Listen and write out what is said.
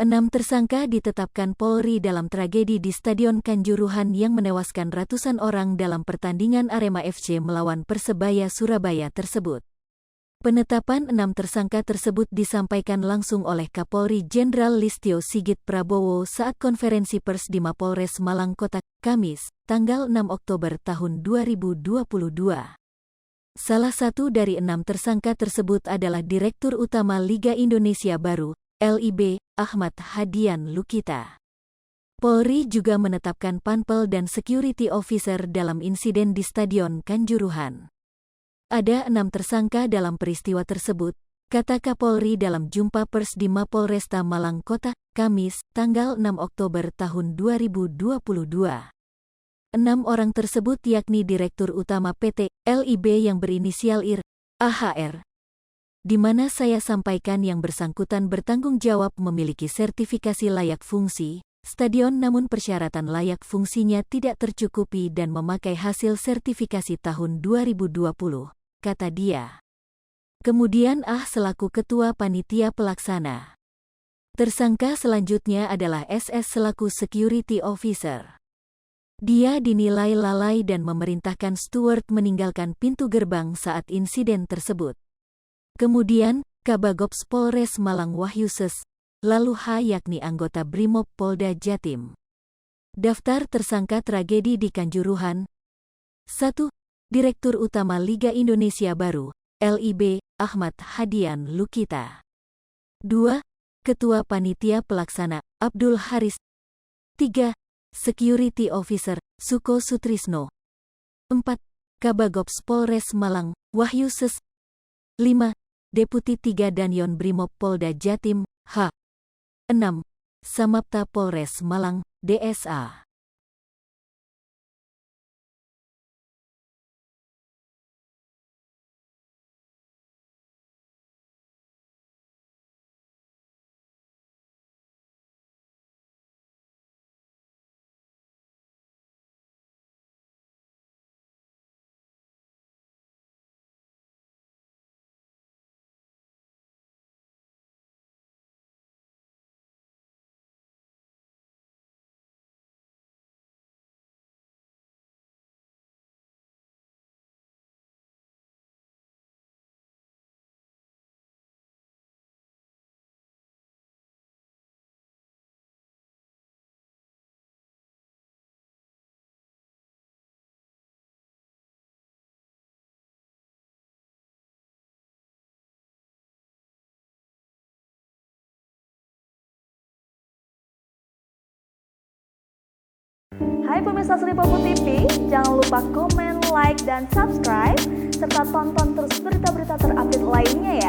6 tersangka ditetapkan Polri dalam tragedi di Stadion Kanjuruhan yang menewaskan ratusan orang dalam pertandingan Arema FC melawan Persebaya Surabaya tersebut. Penetapan 6 tersangka tersebut disampaikan langsung oleh Kapolri Jenderal Listio Sigit Prabowo saat konferensi pers di Mapolres Malang Kota, Kamis, tanggal 6 Oktober tahun 2022. Salah satu dari 6 tersangka tersebut adalah Direktur Utama Liga Indonesia Baru, LIB, Ahmad Hadian Lukita. Polri juga menetapkan panpel dan security officer dalam insiden di Stadion Kanjuruhan. Ada 6 tersangka dalam peristiwa tersebut, kata Kapolri dalam jumpa pers di Mapolresta Malang Kota, Kamis, tanggal 6 Oktober tahun 2022. 6 orang tersebut yakni Direktur Utama PT LIB yang berinisial IR, AHR, di mana saya sampaikan yang bersangkutan bertanggung jawab memiliki sertifikasi layak fungsi stadion namun persyaratan layak fungsinya tidak tercukupi dan memakai hasil sertifikasi tahun 2020, kata dia. Kemudian selaku Ketua Panitia Pelaksana. Tersangka selanjutnya adalah SS selaku Security Officer. Dia dinilai lalai dan memerintahkan steward meninggalkan pintu gerbang saat insiden tersebut. Kemudian, Kabagops Polres Malang Wahyuses, lalu H yakni anggota Brimob Polda Jatim. Daftar tersangka tragedi di Kanjuruhan. 1. Direktur Utama Liga Indonesia Baru, LIB, Ahmad Hadian Lukita. 2. Ketua Panitia Pelaksana, Abdul Haris. 3. Security Officer, Suko Sutrisno. 4. Kabagops Polres Malang, Wahyuses. 5. Deputi 3 Danyon Brimob Polda Jatim, H. 6. Samapta Polres Malang, DSA. Hai pemirsa Sri Popo TV, jangan lupa komen, like, dan subscribe, serta tonton terus berita-berita terupdate lainnya ya.